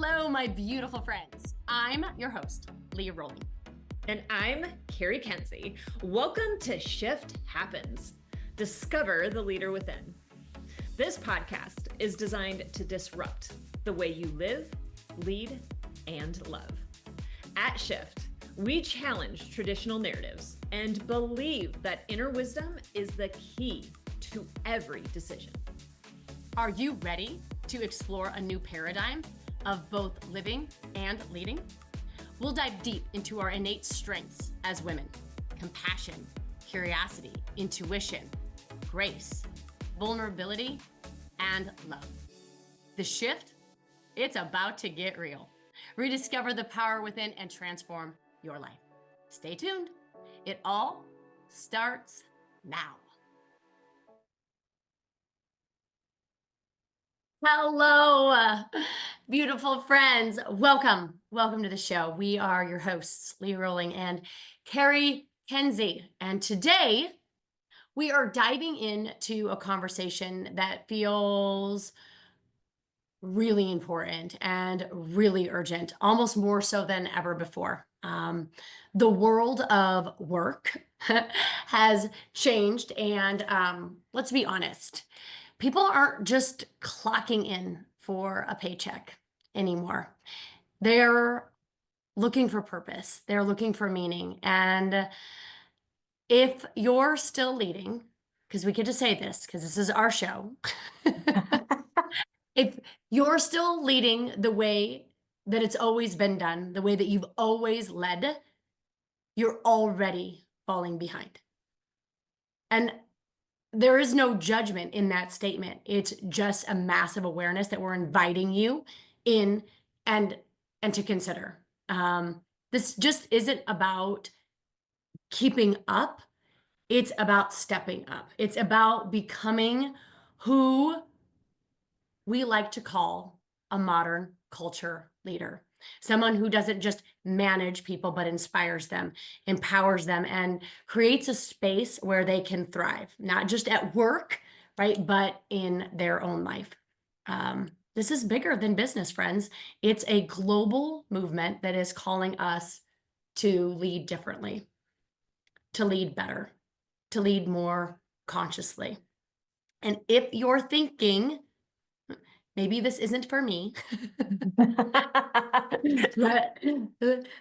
Hello, my beautiful friends. I'm your host, Leah Rolling. And I'm Cari Kenzie. Welcome to Shift Happens. Discover the leader within. This podcast is designed to disrupt the way you live, lead, and love. At Shift, we challenge traditional narratives and believe that inner wisdom is the key to every decision. Are you ready to explore a new paradigm of both living and leading? We'll dive deep into our innate strengths as women: compassion, curiosity, intuition, grace, vulnerability, and love. The shift, it's about to get real. Rediscover the power within and transform your life. Stay tuned. It all starts now. Hello, beautiful friends. Welcome to the show. We are your hosts, Leah Rolling and Cari Kenzie. And today we are diving into a conversation that feels really important and really urgent, almost more so than ever before. The world of work has changed, and let's be honest. People aren't just clocking in for a paycheck anymore. They're looking for purpose. They're looking for meaning. And if you're still leading, because we get to say this, because this is our show, if you're still leading the way that it's always been done, the way that you've always led, you're already falling behind. And there is no judgment in that statement. It's just a massive awareness that we're inviting you in and to consider. This just isn't about keeping up. It's about stepping up. It's about becoming who we like to call a modern culture leader. Someone who doesn't just manage people, but inspires them, empowers them, and creates a space where they can thrive, not just at work, right, but in their own life. This is bigger than business, friends. It's a global movement that is calling us to lead differently, to lead better, to lead more consciously. And if you're thinking, maybe this isn't for me,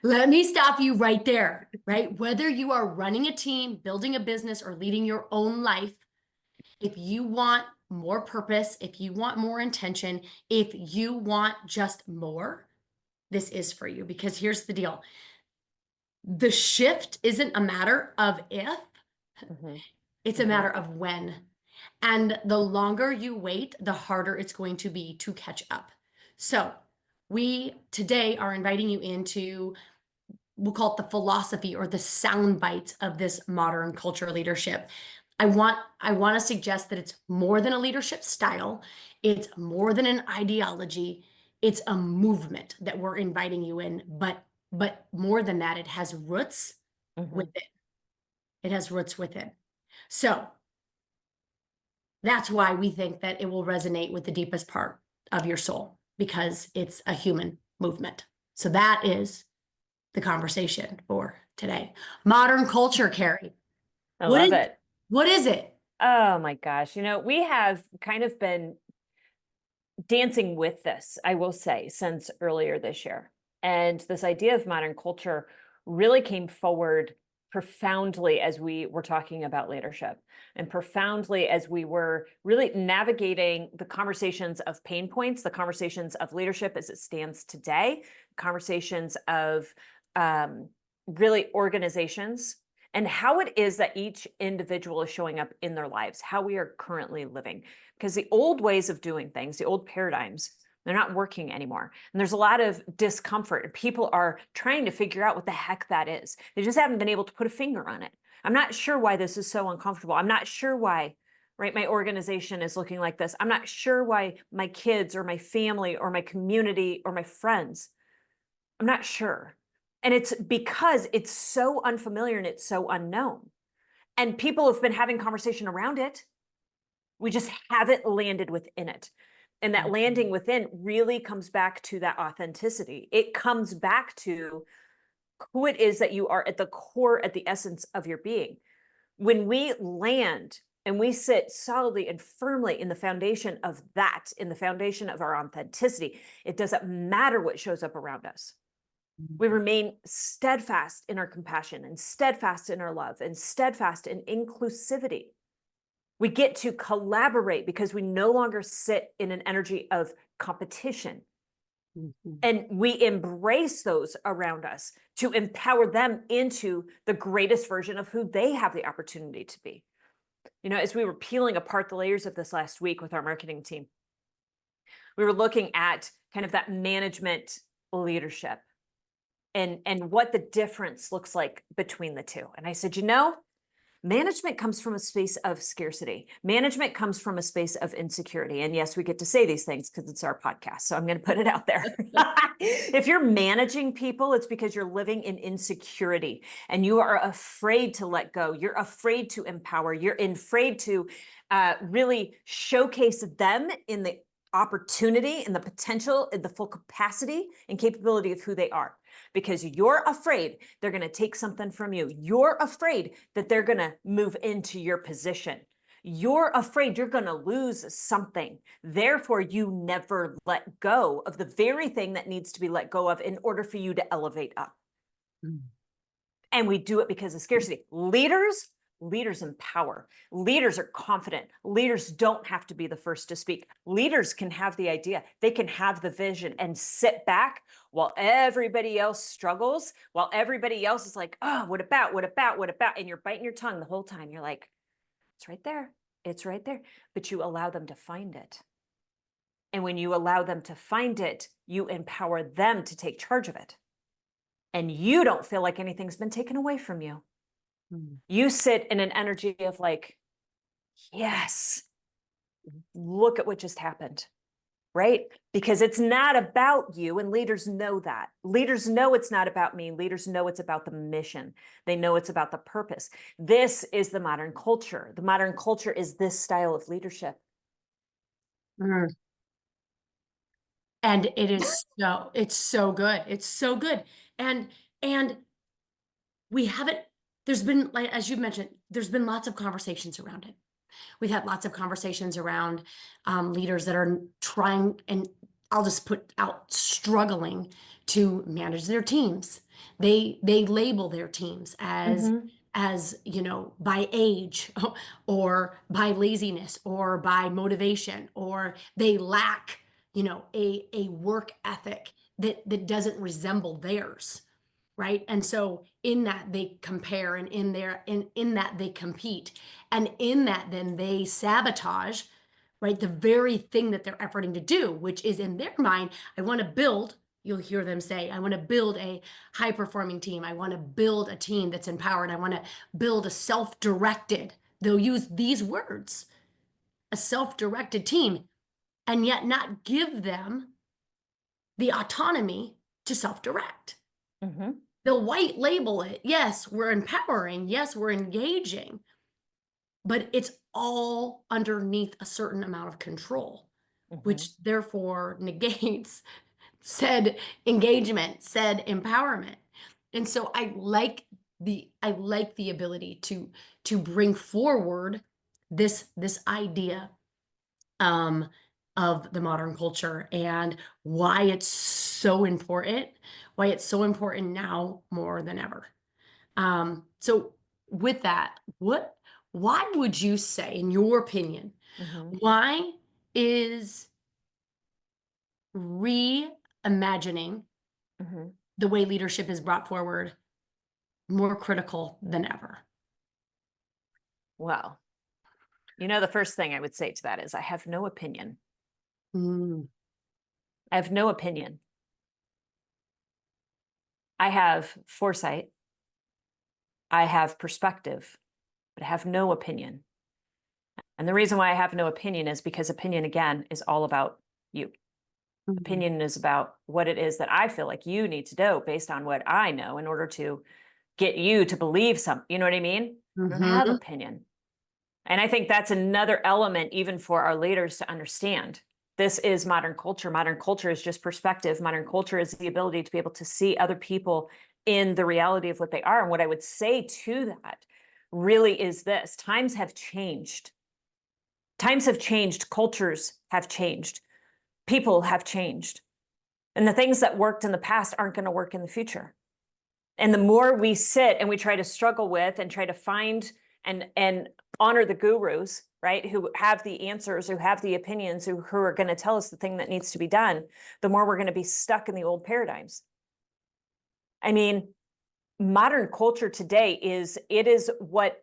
let me stop you right there, right? Whether you are running a team, building a business, or leading your own life, if you want more purpose, if you want more intention, if you want just more, this is for you. Because here's the deal. The shift isn't a matter of if, it's a matter of when. And the longer you wait, the harder it's going to be to catch up. So we today are inviting you into, we'll call it the philosophy or the sound bites of this modern culture leadership. I want to suggest that it's more than a leadership style. It's more than an ideology. It's a movement that we're inviting you in. But more than that, it has roots within. It has roots within. So that's why we think that it will resonate with the deepest part of your soul, because it's a human movement. So that is the conversation for today. Modern culture, Cari. I love it. What is it? Oh my gosh. We have kind of been dancing with this, I will say, since earlier this year. And this idea of modern culture really came forward profoundly as we were talking about leadership, and profoundly as we were really navigating the conversations of pain points, the conversations of leadership as it stands today, conversations of really organizations, and how it is that each individual is showing up in their lives, how we are currently living. Because the old ways of doing things, the old paradigms, they're not working anymore. And there's a lot of discomfort, and people are trying to figure out what the heck that is. They just haven't been able to put a finger on it. I'm not sure why this is so uncomfortable. I'm not sure why, right, my organization is looking like this. I'm not sure why my kids or my family or my community or my friends, I'm not sure. And it's because it's so unfamiliar and it's so unknown. And people have been having conversation around it. We just haven't landed within it. And that landing within really comes back to that authenticity. It comes back to who it is that you are at the core, at the essence of your being. When we land and we sit solidly and firmly in the foundation of that, in the foundation of our authenticity, it doesn't matter what shows up around us. We remain steadfast in our compassion and steadfast in our love and steadfast in inclusivity. We get to collaborate because we no longer sit in an energy of competition. And we embrace those around us to empower them into the greatest version of who they have the opportunity to be. You know, as we were peeling apart the layers of this last week with our marketing team, we were looking at kind of that management leadership and what the difference looks like between the two. And I said, you know, management comes from a space of scarcity. Management comes from a space of insecurity. And yes, we get to say these things because it's our podcast. So I'm going to put it out there. If you're managing people, it's because you're living in insecurity and you are afraid to let go. You're afraid to empower. You're afraid to really showcase them in the opportunity and the potential and the full capacity and capability of who they are. Because you're afraid they're going to take something from you. You're afraid that they're going to move into your position. You're afraid you're going to lose something. Therefore, you never let go of the very thing that needs to be let go of in order for you to elevate up. And we do it because of scarcity. Leaders empower. Leaders are confident. Leaders don't have to be the first to speak. Leaders can have the idea. They can have the vision and sit back while everybody else struggles, while everybody else is like, oh, what about? And you're biting your tongue the whole time. You're like, it's right there. It's right there. But you allow them to find it. And when you allow them to find it, you empower them to take charge of it. And you don't feel like anything's been taken away from you. You sit in an energy of like, yes, look at what just happened, right? Because it's not about you, and leaders know that. Leaders know it's not about me. Leaders know it's about the mission. They know it's about the purpose. This is the modern culture. The modern culture is this style of leadership. And it's so good. It's so good. And we haven't, there's been, like, as you mentioned, there's been lots of conversations around it. We've had lots of conversations around leaders that are trying, and I'll just put out, struggling to manage their teams. They label their teams as you know, by age or by laziness or by motivation, or they lack, you know, a work ethic that doesn't resemble theirs. Right. And so in that they compare, and in that they compete, and in that then they sabotage, right, the very thing that they're efforting to do, which is, in their mind, I want to build, you'll hear them say, I want to build a high performing team. I want to build a team that's empowered. I want to build a self-directed, they'll use these words, a self-directed team, and yet not give them the autonomy to self-direct. They'll white label it. Yes, we're empowering. Yes, we're engaging. But it's all underneath a certain amount of control, which therefore negates said engagement, said empowerment. And so I like the ability to bring forward this idea of the modern culture, and why it's so important, now more than ever. So with that, why would you say, in your opinion, why is reimagining the way leadership is brought forward more critical than ever? Well, you know, the first thing I would say to that is I have no opinion. I have no opinion. I have foresight. I have perspective, but I have no opinion. And the reason why I have no opinion is because opinion, again, is all about you. Opinion is about what it is that I feel like you need to know based on what I know in order to get you to believe something. You know what I mean? I don't have opinion. And I think that's another element even for our leaders to understand. This is modern culture. Modern culture is just perspective. Modern culture is the ability to be able to see other people in the reality of what they are. And what I would say to that really is this: times have changed. Times have changed. Cultures have changed. People have changed. And the things that worked in the past aren't going to work in the future. And the more we sit and we try to struggle with and try to find and honor the gurus, right, who have the answers, who have the opinions, who are going to tell us the thing that needs to be done, the more we're going to be stuck in the old paradigms. I mean, modern culture today is what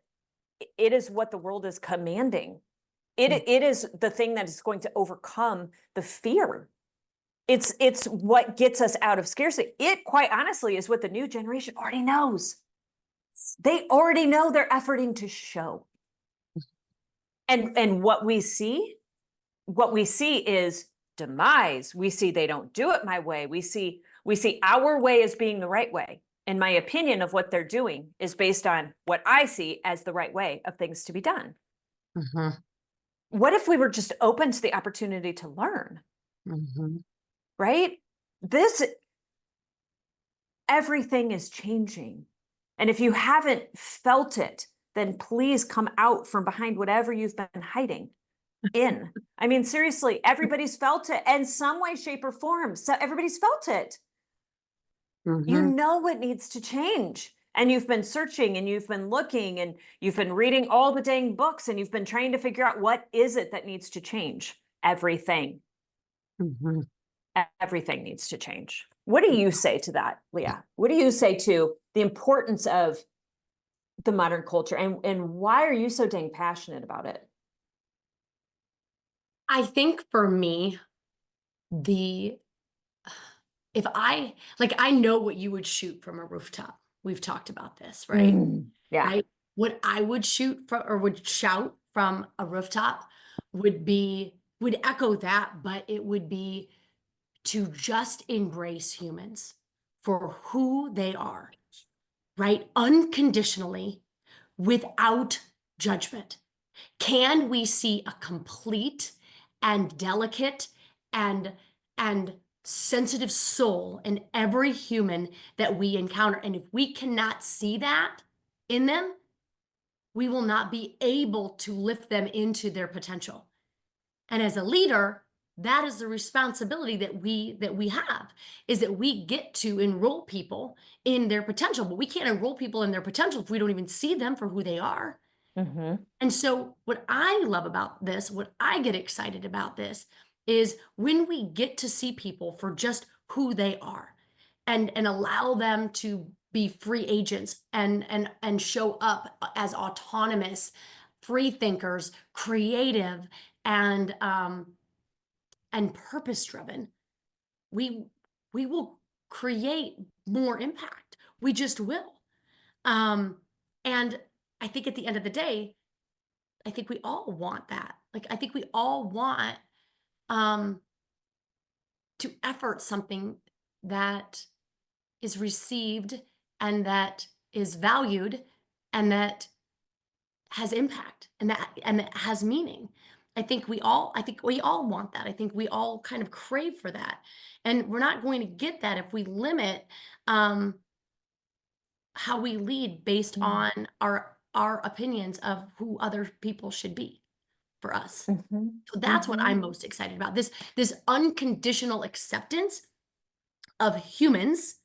the world is commanding. It is the thing that is going to overcome the fear. It's what gets us out of scarcity. It, quite honestly, is what the new generation already knows. They already know, they're efforting to show. And what we see is demise. We see they don't do it my way. We see our way as being the right way. And my opinion of what they're doing is based on what I see as the right way of things to be done. Mm-hmm. What if we were just open to the opportunity to learn? Mm-hmm. Right? Everything is changing. And if you haven't felt it, then please come out from behind whatever you've been hiding in. I mean, seriously, everybody's felt it in some way, shape, or form. So everybody's felt it. Mm-hmm. You know what needs to change. And you've been searching and you've been looking and you've been reading all the dang books and you've been trying to figure out what is it that needs to change. Everything. Mm-hmm. Everything needs to change. What do you say to that, Leah? What do you say to the importance of the modern culture and why are you so dang passionate about it? I think for me, if I know what you would shoot from a rooftop. We've talked about this, right? Yeah. Right? What I would shoot from or would shout from a rooftop would echo that, but it would be to just embrace humans for who they are, right? Unconditionally, without judgment. Can we see a complete and delicate and and sensitive soul in every human that we encounter? And if we cannot see that in them, we will not be able to lift them into their potential. And as a leader, that is the responsibility that we have, is that we get to enroll people in their potential. But we can't enroll people in their potential if we don't even see them for who they are. Mm-hmm. And so what I love about this, what I get excited about this, is when we get to see people for just who they are and allow them to be free agents and show up as autonomous, free thinkers, creative, and purpose driven, we we will create more impact. We just will. And I think at the end of the day, I think we all want that. Like, I think we all want um, to effort something that is received and that is valued and that has impact and that has meaning. I think we all want that. I think we all kind of crave for that. And we're not going to get that if we limit um, how we lead based on our opinions of who other people should be for us. Mm-hmm. So that's what Mm-hmm. I'm most excited about. This unconditional acceptance of humans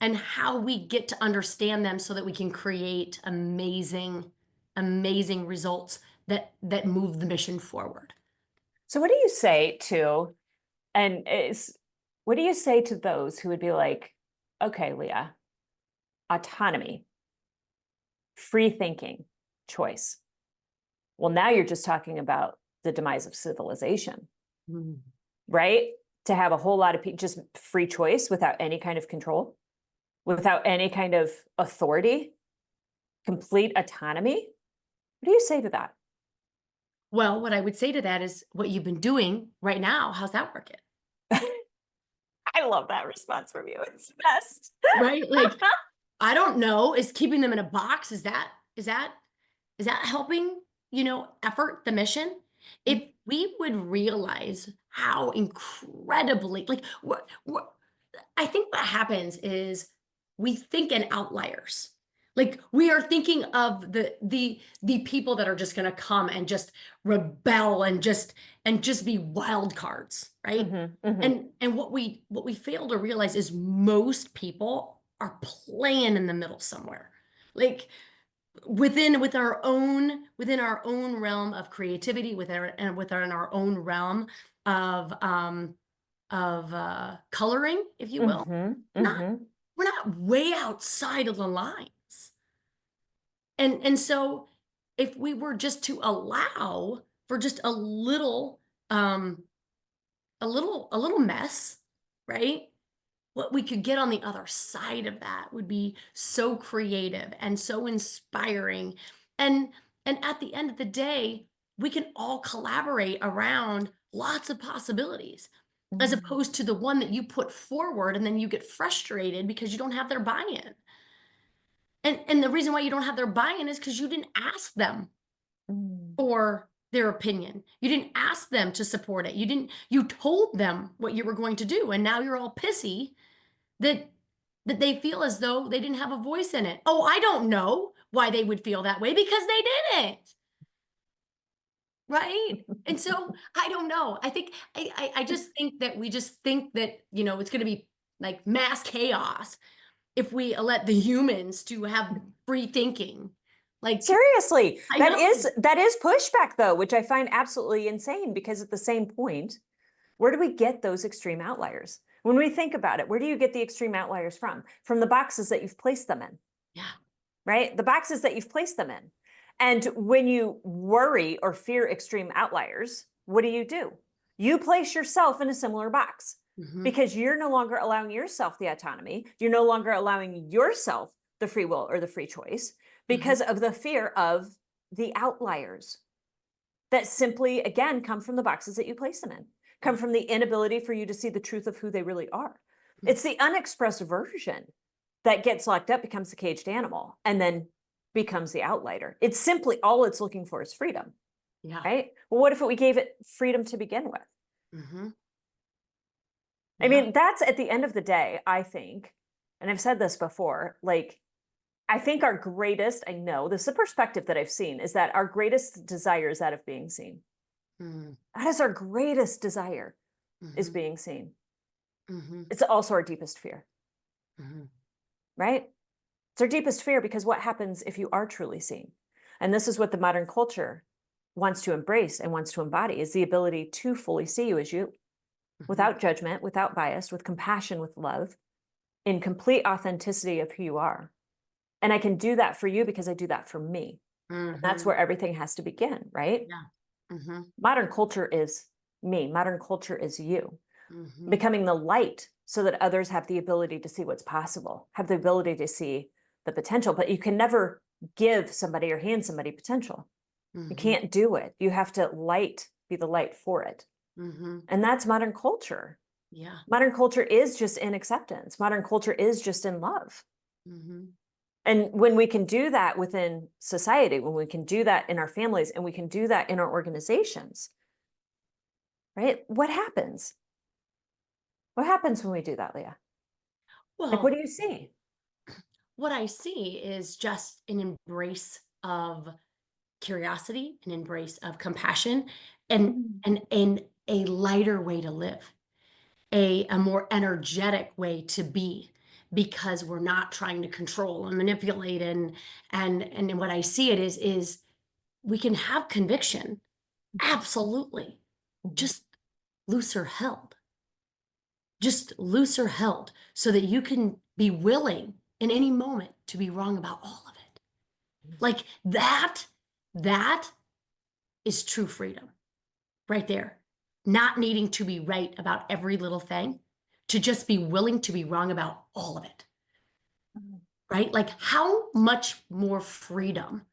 and how we get to understand them so that we can create amazing results that move the mission forward. So what do you say to, what do you say to those who would be like, okay, Leah, autonomy, free thinking, choice. Well, now you're just talking about the demise of civilization, right? To have a whole lot of people just free choice without any kind of control, without any kind of authority, complete autonomy. What do you say to that? Well, what I would say to that is what you've been doing right now. How's that working? I love that response from you. It's the best. Right? Like, I don't know. Is keeping them in a box, is that helping, effort the mission? If we would realize how incredibly, like, what I think what happens is we think in outliers. Like we are thinking of the people that are just going to come and just rebel and just be wild cards, right? Hmm. Hmm. And what we fail to realize is most people are playing in the middle somewhere. Like within our own realm of creativity, within our own realm of coloring, if you will. Hmm. Not Hmm. we're not way outside of the lines. And so if we were just to allow for just um a little mess, right? What we could get on the other side of that would be so creative and so inspiring. And at the end of the day, we can all collaborate around lots of possibilities, as Hmm. opposed to the one that you put forward and then you get frustrated because you don't have their buy-in. And the reason why you don't have their buy-in is because you didn't ask them Hmm. for their opinion. You didn't ask them to support it. You told them what you were going to do, and now you're all pissy that they feel as though they didn't have a voice in it. Oh, I don't know why they would feel that way because they didn't. Right? And so I don't know. I think I just think that we just think that, it's going to be like mass chaos if we let the humans to have free thinking. Like Seriously, I that is pushback though, which I find absolutely insane because at the same point, where do we get those extreme outliers? When we think about it, where do you get the extreme outliers from? From the boxes that you've placed them in, yeah. right? The boxes that you've placed them in. And when you worry or fear extreme outliers, what do? You place yourself in a similar box Mhm. because you're no longer allowing yourself the autonomy. You're no longer allowing yourself the free will or the free choice Mhm. because of the fear of the outliers that simply, again, come from the boxes that you place them in, come Yeah. from the inability for you to see the truth of who they really are. Mm. It's the unexpressed version that gets locked up, becomes the caged animal, and then becomes the outlier. It's simply all it's looking for is freedom, Yeah. right? Well, what if we gave it freedom to begin with? Mhm. I Yeah. mean, that's at the end of the day, I think, and I've said this before, like, I think our greatest, I know this is a perspective that I've seen, is that our greatest desire is that of being seen. Mhm. That is our greatest desire, is Mhm. being seen. Mhm. It's also our deepest fear, Mhm. right? It's our deepest fear because what happens if you are truly seen? And this is what the modern culture wants to embrace and wants to embody is the ability to fully see you as you, Mhm. without judgment, without bias, with compassion, with love, in complete authenticity of who you are. And I can do that for you because I do that for me. And that's Mhm. where everything has to begin, right? Yeah. Mhm. Modern culture is me. Modern culture is you. Mhm. Becoming the light so that others have the ability to see what's possible, have the ability to see the potential. But you can never give somebody or hand somebody potential. You Mhm. can't do it. You have to be the light for it. Mhm. And that's modern culture. Yeah. Modern culture is just in acceptance. Modern culture is just in love. Mhm. And when we can do that within society, when we can do that in our families, and we can do that in our organizations, right? What happens? What happens when we do that, Leah? Like, what Well, do you see? what I see is just an embrace of curiosity, an embrace of compassion, and Mm. and a lighter way to live, a more energetic way to be, because we're not trying to control and manipulate. And what I see it is we can have conviction, absolutely, Mhm. just looser held, so that you can be willing in any moment to be wrong about all of it. Like that is true freedom right there. Not needing to be right about every little thing, to just be willing to be wrong about all of it, Mhm. right? Like how much more freedom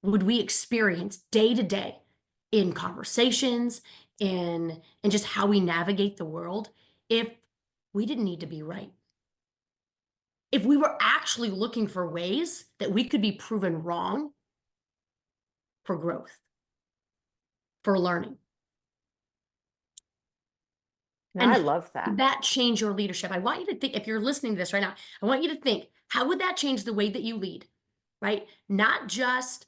would we experience day to day in conversations, in just how we navigate the world, if we didn't need to be right? If we were actually looking for ways that we could be proven wrong for growth, for learning. No, And I how love would that. that change your leadership? I want you to think, if you're listening to this right now, I want you to think, how would that change the way that you lead? Right? Not just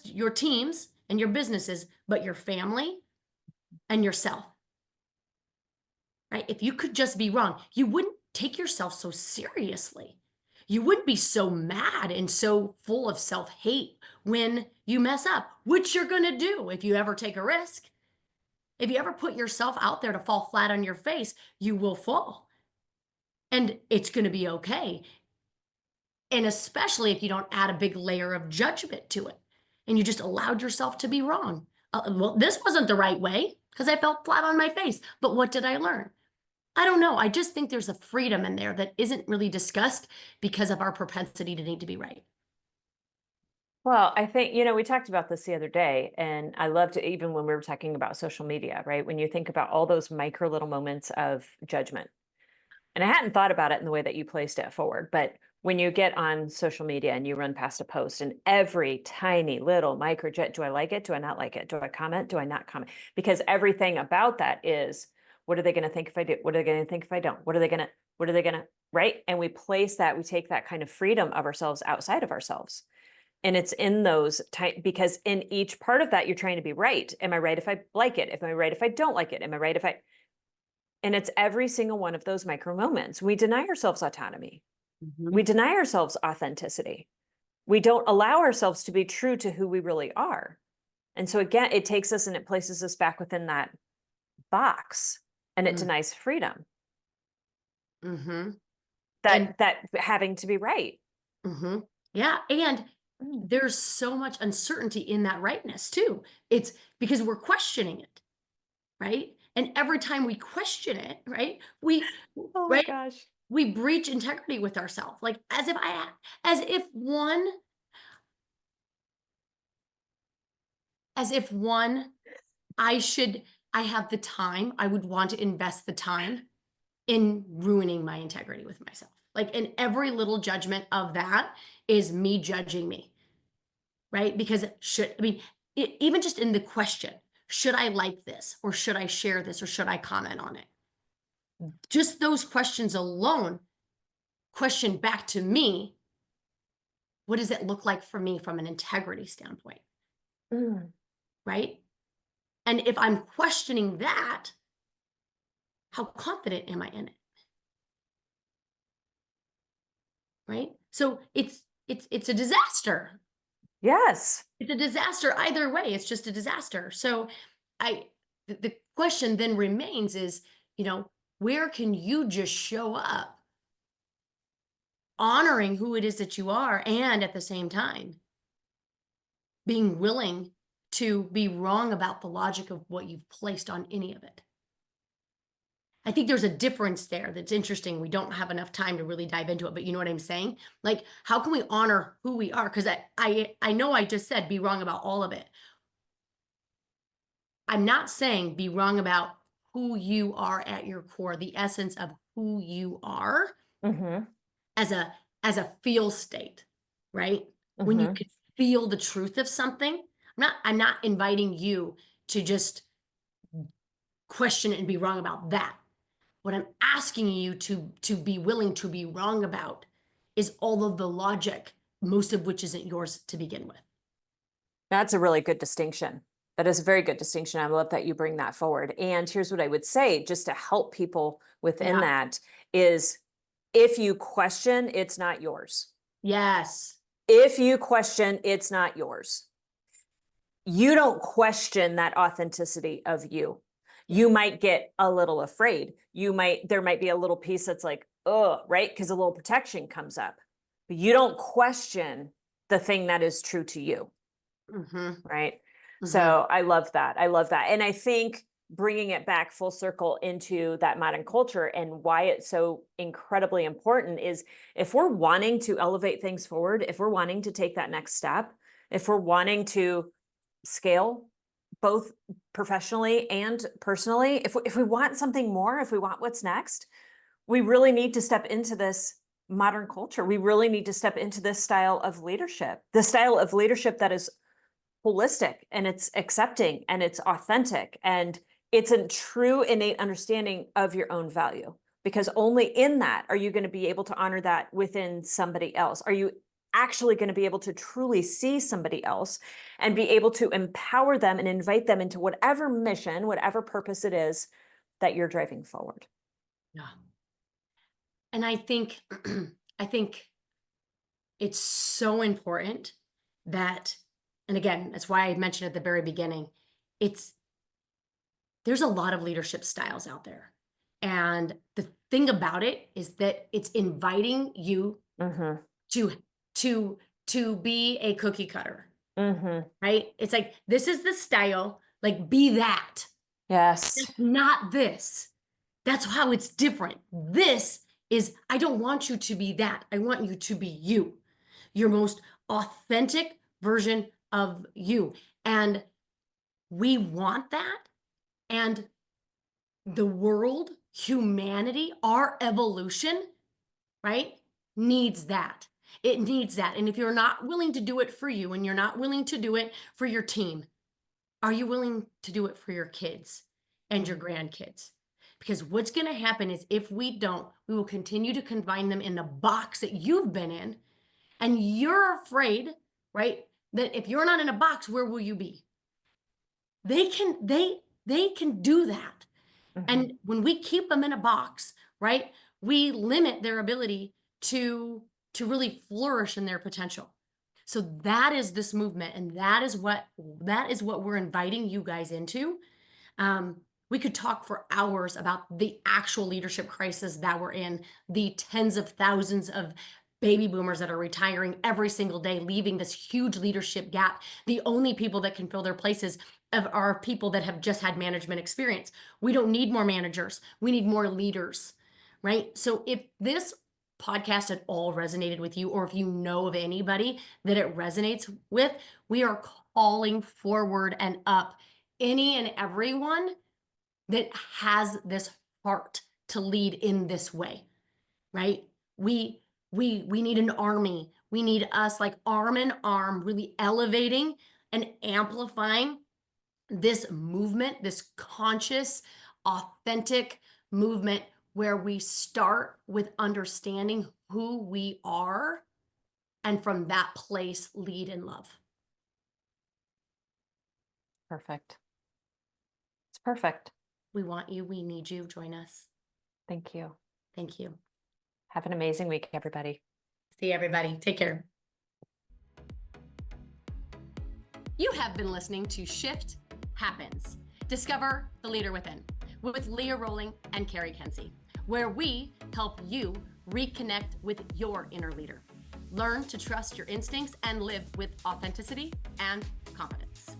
your teams and your businesses, but your family and yourself. Right? If you could just be wrong, you wouldn't take yourself so seriously. You wouldn't be so mad and so full of self-hate when you mess up, which you're going to do if you ever take a risk. If you ever put yourself out there to fall flat on your face, you will fall. And it's going to be okay. And especially if you don't add a big layer of judgment to it and you just allowed yourself to be wrong. Well, this wasn't the right way because I fell flat on my face. But what did I learn? I don't know. I just think there's a freedom in there that isn't really discussed because of our propensity to need to be right. Well, I think, we talked about this the other day, and I loved it even when we were talking about social media, right? When you think about all those micro little moments of judgment. And I hadn't thought about it in the way that you placed it forward, but when you get on social media and you run past a post and every tiny little micro jet, do I like it? Do I not like it? Do I comment? Do I not comment? Because everything about that is, what are they going to think if I do? What are they going to think if I don't? What are they going to, right? And we take that kind of freedom of ourselves outside of ourselves. And it's in those because in each part of that, you're trying to be right. Am I right if I like it? Am I right if I don't like it? Am I right if and it's every single one of those micro moments. We deny ourselves autonomy. We deny ourselves authenticity. We don't allow ourselves to be true to who we really are. And so again, it takes us and it places us back within that box, and it denies freedom. Mm-hmm. That having to be right. Mm-hmm. Yeah. And there's so much uncertainty in that rightness too. It's because we're questioning it, right? And every time we question it, right, Oh my right, gosh. we breach integrity with ourselves, like as if one, I have the time, I would want to invest the time in ruining my integrity with myself. Like, in every little judgment of that is me judging me, right? Because even just in the question, should I like this, or should I share this, or should I comment on it? Just those questions alone question back to me, what does it look like for me from an integrity standpoint? Right? And if I'm questioning that, how confident am I in it? Right? So it's a disaster. Yes. It's a disaster either way. It's just a disaster. So the question then remains is, where can you just show up honoring who it is that you are, and at the same time being willing to be wrong about the logic of what you've placed on any of it. I think there's a difference there that's interesting. We don't have enough time to really dive into it, but you know what I'm saying? Like, how can we honor who we are? Because I know I just said be wrong about all of it. I'm not saying be wrong about who you are at your core, the essence of who you are as a feel state, right? When you could feel the truth of something. I'm not inviting you to just question it and be wrong about that. What I'm asking you to be willing to be wrong about is all of the logic, most of which isn't yours to begin with. That's a really good distinction. That is a very good distinction. I love that you bring that forward. And here's what I would say, just to help people within that, is if you question, it's not yours. Yes. If you question, it's not yours. You don't question that authenticity of you. You might get a little afraid. There might be a little piece that's like, oh, right? Because a little protection comes up. But you don't question the thing that is true to you. Right. So I love that. I love that. And I think bringing it back full circle into that modern culture and why it's so incredibly important is, if we're wanting to elevate things forward, if we're wanting to take that next step, if we're wanting to scale both professionally and personally, if we want something more, if we want what's next, we really need to step into this modern culture. We really need to step into this style of leadership, the style of leadership that is holistic and it's accepting and it's authentic and it's a true innate understanding of your own value, because only in that are you going to be able to honor that within somebody else. Are you actually going to be able to truly see somebody else and be able to empower them and invite them into whatever mission, whatever purpose it is that you're driving forward? Yeah. And I think, I think it's so important that, and again, that's why I mentioned at the very beginning, it's, there's a lot of leadership styles out there. And the thing about it is that it's inviting you Mm-hmm. to to be a cookie cutter, Mm-hmm. right? It's like, this is the style, like, be that. Yes. That's not this. That's how it's different. This is, I don't want you to be that. I want you to be you, your most authentic version of you. And we want that. And the world, humanity, our evolution, right, needs that. It needs that. And if you're not willing to do it for you and you're not willing to do it for your team, are you willing to do it for your kids and your grandkids? Because what's going to happen is, if we don't, we will continue to confine them in the box that you've been in. And you're afraid, right, that if you're not in a box, where will you be? They can do that. Mm-hmm. And when we keep them in a box, right, we limit their ability to really flourish in their potential. So that is this movement, and that is what we're inviting you guys into. We could talk for hours about the actual leadership crisis that we're in, the tens of thousands of baby boomers that are retiring every single day, leaving this huge leadership gap. The only people that can fill their places are people that have just had management experience. We don't need more managers. We need more leaders, right? So if this podcast at all resonated with you, or if you know of anybody that it resonates with, we are calling forward and up any and everyone that has this heart to lead in this way, right? We need an army. We need us, like, arm in arm, really elevating and amplifying this movement, this conscious, authentic movement, where we start with understanding who we are, and from that place lead in love. Perfect. It's perfect. We want you. We need you. Join us. Thank you. Thank you. Have an amazing week, everybody. See everybody. Take care. You have been listening to Shift Happens. Discover the Leader Within with Leah Rolling and Cari, where we help you reconnect with your inner leader. Learn to trust your instincts and live with authenticity and confidence.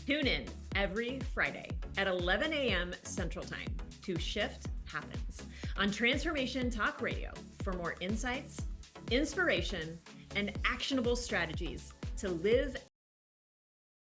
Tune in every Friday at 11 a.m. Central Time to Shift Happens on Transformation Talk Radio for more insights, inspiration, and actionable strategies to live